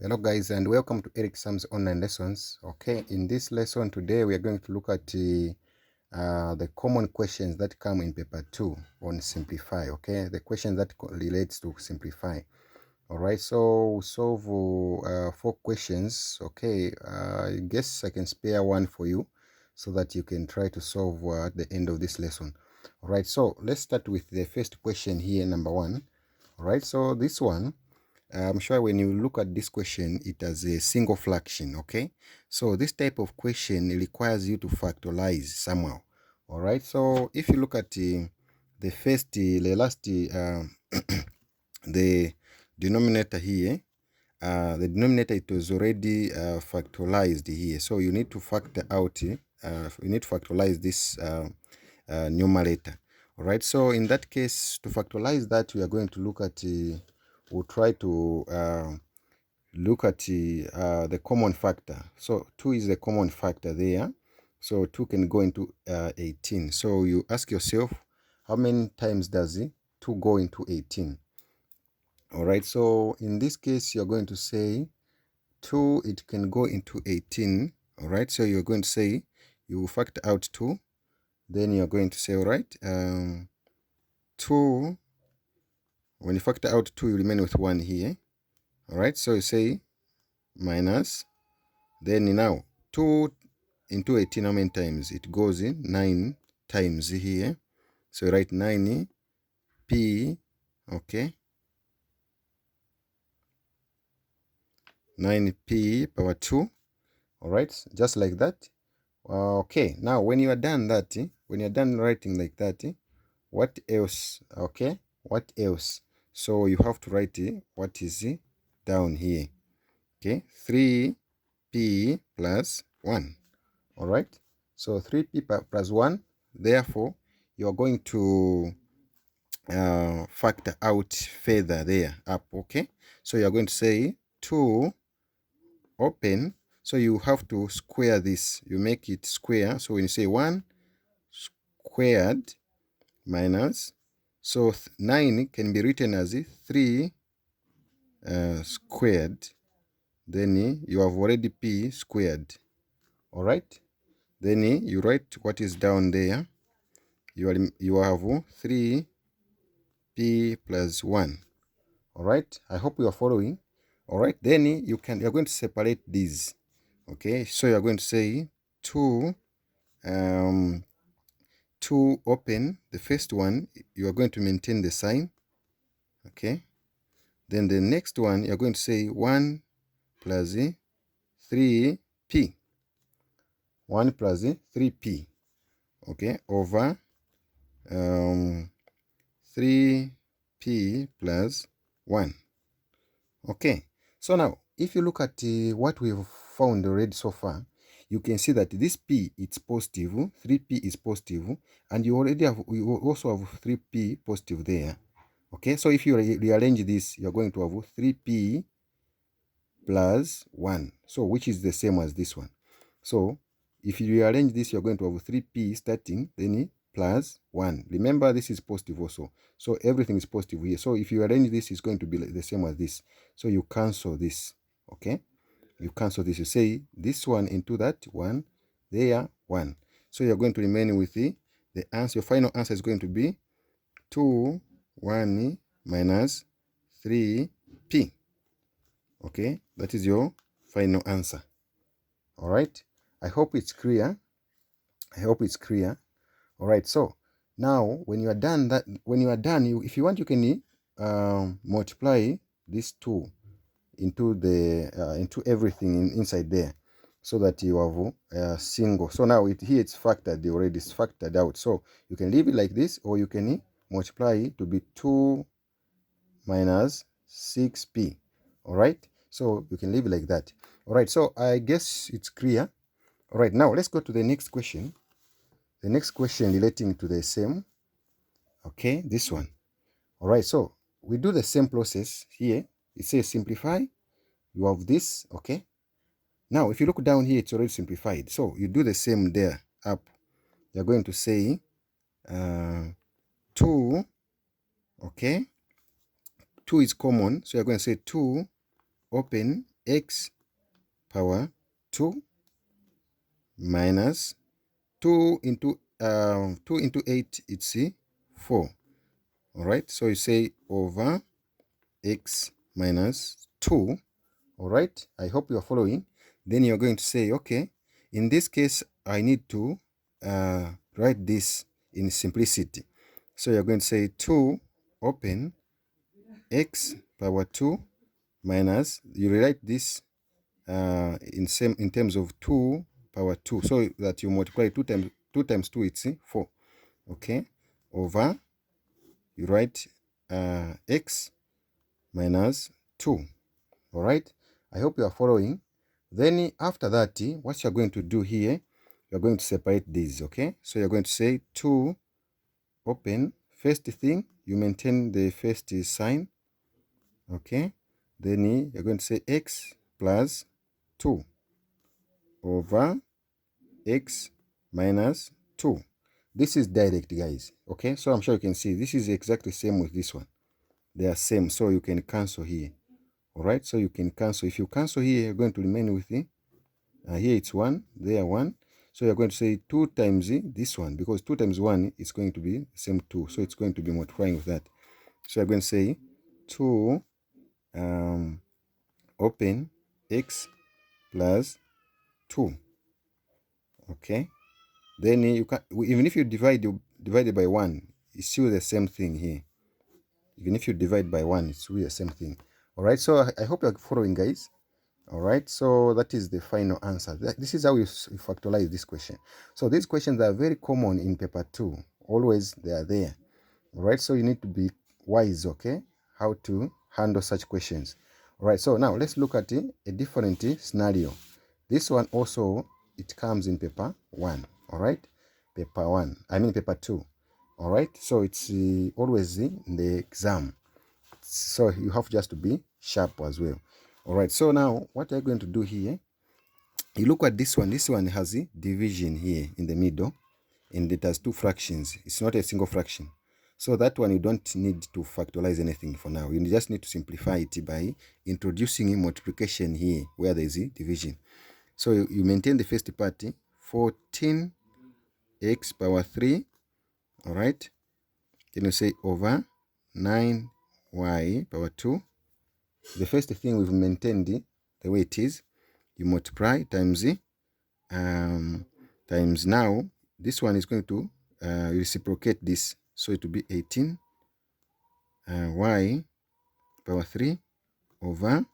Hello guys, and welcome to Eric Sam's online lessons. Okay, in this lesson today we are going to look at the common questions that come in paper 2 on simplify. Okay, the questions that relates to simplify. All right, so we solve 4 questions. Okay, I guess I can spare one for you so that you can try to solve at the end of this lesson. All right, so let's start with the first question here, number 1. All right, so this one, I'm sure when you look at this question, it has a single fraction, okay? So this type of question requires you to factorize somehow, all right? So if you look at the last, the denominator here, the denominator, it was already factorized here. So you need to factor out, you need to factorize this numerator, all right? So in that case, to factorize that, we are going to look at we'll try to look at the common factor. So 2 is the common factor there. So 2 can go into 18. So you ask yourself, how many times does 2 go into 18? All right, so in this case, you're going to say 2, it can go into 18. All right, so you're going to say, you factor out 2. Then you're going to say, all right, 2, when you factor out 2, you remain with 1 here. All right, so you say minus, then now 2 into 18, how many times? It goes in 9 times here. So you write 9p, okay, 9p power 2. All right, just like that. Okay, now when you are done that, when you're done writing like that, what else? Okay, what else? So you have to write what is down here. Okay, 3p plus 1. All right, so 3p plus 1. Therefore, you are going to factor out further there up. Okay, so you are going to say 2 open. So you have to square this. You make it square. So when you say 1 squared minus, so 9 can be written as 3 squared. Then you have already p squared. All right, then you write what is down there. You have 3p plus 1. All right, I hope you are following. All right, then you're going to separate these. Okay, so you're going to say 2 open. The first one, you are going to maintain the sign. Okay, then the next one, you're going to say 1 plus 3p. 1 plus 3p, okay, over 3p plus 1. Okay, so now if you look at what we've found already so far, you can see that this p is positive, 3p is positive, and you also have 3p positive there. Okay, so if you rearrange this, you're going to have 3p plus 1, so which is the same as this one. So if you rearrange this, you're going to have 3p starting, then plus 1. Remember, this is positive also. So everything is positive here. So if you arrange this, it's going to be the same as this. So you cancel this. Okay? You cancel this. You say this one into that 1, there 1. So you're going to remain with the answer. Your final answer is going to be 2, 1 minus 3p. Okay? That is your final answer. All right? I hope it's clear. I hope it's clear. All right, so now when you are done, if you want, you can multiply these 2 into the into everything inside there, so that you have a single. So now here it's factored already. It's factored out. So you can leave it like this, or you can multiply it to be 2 minus 6p. All right, so you can leave it like that. All right, so I guess it's clear. All right, now let's go to the next question. The next question relating to the same, okay, this one. All right, so we do the same process here. It says simplify. You have this, okay. Now, if you look down here, it's already simplified. So you do the same there up. You're going to say 2, okay. 2 is common, so you're going to say 2 open x power 2 minus 2 into 8, it's 4. All right, so you say over x minus 2. All right, I hope you are following. Then you're going to say, okay, in this case I need to write this in simplicity. So you're going to say 2 open x power 2 minus, you rewrite this in terms of 2 power 2, so that you multiply 2 times 2, it's 4. Okay, over, you write x minus 2. All right, I hope you are following. Then after that, what you're going to do here, you're going to separate these. Okay, so you're going to say 2 open, first thing you maintain the first sign. Okay, then you're going to say x plus 2 over x minus 2. This is direct, guys. Okay, so I'm sure you can see this is exactly same with this one. They are same, so you can cancel here. All right, so you can cancel. If you cancel here, you're going to remain with here it's 1, there 1. So you're going to say 2 times this one, because 2 times 1 is going to be the same 2, so it's going to be multiplying with that. So you're going to say 2 open x plus 2. Okay, then you can, even if you divide it by 1, it's still the same thing here. Even if you divide by 1, it's really the same thing. All right, so I hope you're following, guys. All right, so that is the final answer. This is how you factorize this question. So these questions are very common in paper 2. Always they are there. All right, so you need to be wise, okay, how to handle such questions. All right, so now let's look at a different scenario. This one also, it comes in paper 1. All right, paper 2. All right, so it's always in the exam, so you have just to be sharp as well. All right, so now what are you going to do here? You look at this one. This one has a division here in the middle, and it has 2 fractions. It's not a single fraction. So that one you don't need to factorize anything for now. You just need to simplify it by introducing multiplication here where there is a division. So you maintain the first part, 14x power 3. All right, then you say over 9y power 2. The first thing we've maintained the way it is. You multiply times times, now this one is going to reciprocate this, so it will be 18 y power 3 over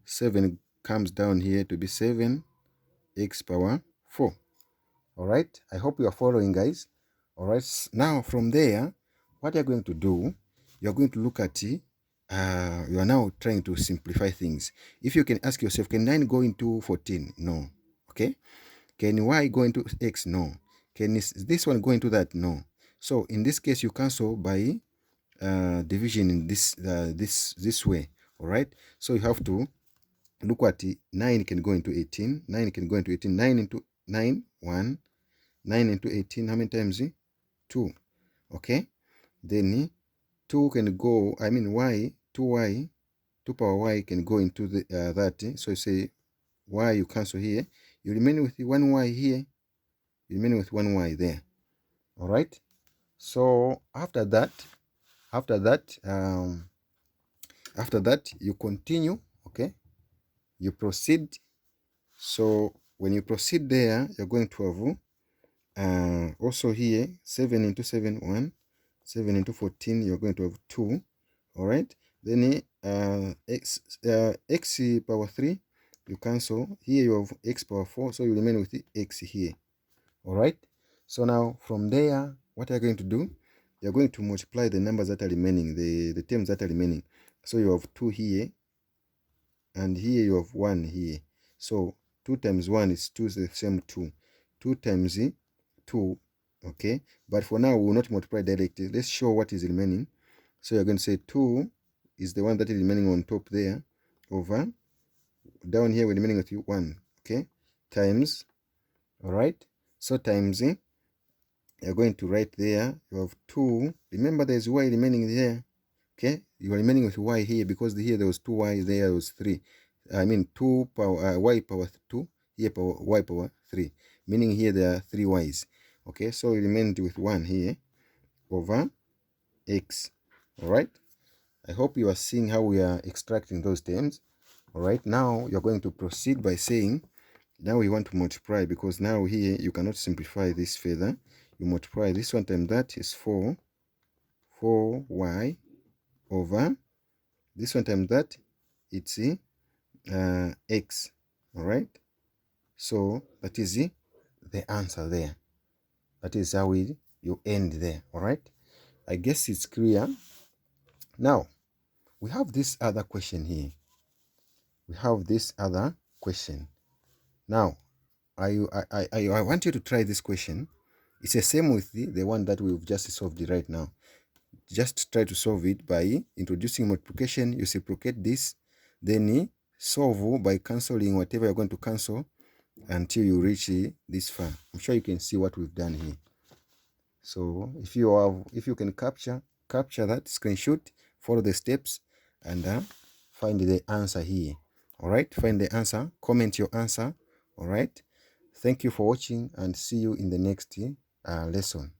7 comes down here to be 7x power 4. All right, I hope you are following, guys. All right, now from there, what you're going to do, you're going to look at you are now trying to simplify things. If you can ask yourself, can 9 go into 14? No. Okay, can y go into x? No. Can this one go into that? No. So in this case, you cancel by division in this way. All right, so you have to look at 9 can go into 18. 9 can go into 18. 9 into 9, 1. 9 into 18, how many times? 2. Okay, then 2 can go, I mean y, 2y, 2 power y can go into the that. So you say y, you cancel here, you remain with 1y here, you remain with 1y there. All right, so after that you continue. Okay, you proceed. So when you proceed there, you're going to have also here 7 into 7, 1. 7 into 14, you're going to have 2. All right, then x power 3, you cancel here, you have x power 4, so you remain with the x here. All right, so now from there, what you're going to do, you're going to multiply the numbers that are remaining, the terms that are remaining. So you have 2 here, and here you have 1 here. So 2 times 1 is 2, is the same 2. 2 times 2. Okay, but for now we will not multiply directly. Let's show what is remaining. So you're going to say 2 is the one that is remaining on top there, over down here we're remaining with 1. Okay, times. All right, so times, you're going to write there, you have 2. Remember there's y remaining there. Okay, you are remaining with y here, because here there was 2y, there was 3. I mean 2 power y power 2, here power y power 3, meaning here there are 3 y's. Okay, so we remained with 1 here over x. All right, I hope you are seeing how we are extracting those terms. All right, now you're going to proceed by saying, now we want to multiply, because now here you cannot simplify this further. You multiply this one times that is 4y over this one times that, it's x. All right, so that is the answer there. That is how you end there. All right, I guess it's clear. Now we have this other question here. We have this other question. Now I want you to try this question. It's the same with the one that we've just solved right now. Just try to solve it by introducing multiplication. You reciprocate this, then solve by cancelling whatever you're going to cancel until you reach this far. I'm sure you can see what we've done here. So if you can capture that screenshot, follow the steps, and find the answer here. All right, find the answer, comment your answer. All right, thank you for watching, and see you in the next lesson.